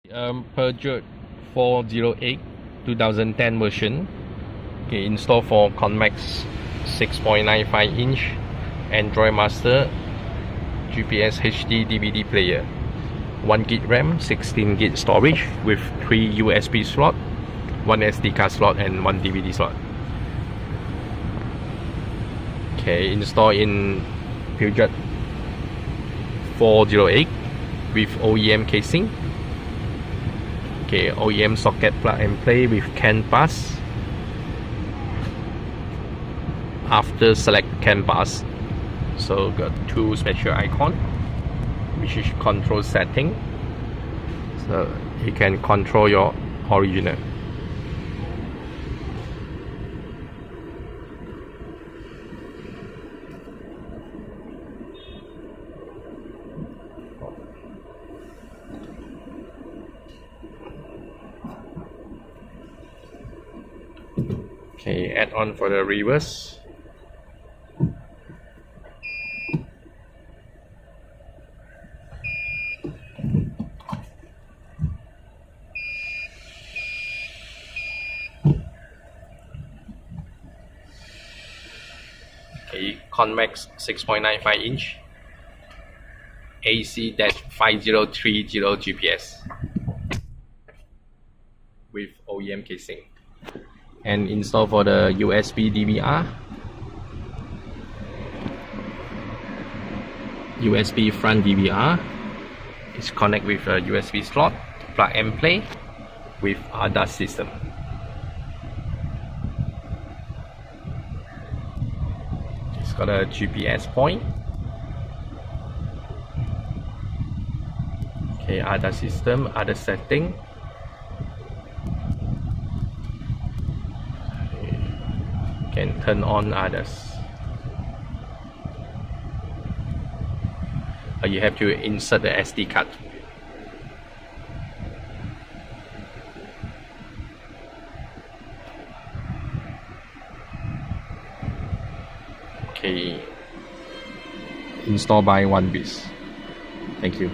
Peugeot 408 2010 version. Okay, installed for Convex 6.95 inch Android Master GPS HD DVD player, 1 gig RAM, 16 gig storage with 3 USB slot, 1 SD card slot and 1 DVD slot. Okay, installed in Peugeot 408 with OEM casing. Okay, OEM socket plug and play with CAN bus. After select CAN bus, so got two special icon, which is control setting. So you can control your original. Okay, add on for the reverse. Okay, Convex 6.95 inch AC-5030 GPS with OEM casing. And install for the USB DVR, USB front DVR. It's connect with a USB slot, plug and play with ADAS system. It's got a GPS point. Okay, ADAS system, other setting. Can turn on others. You have to insert the SD card. Okay, install by one piece. Thank you.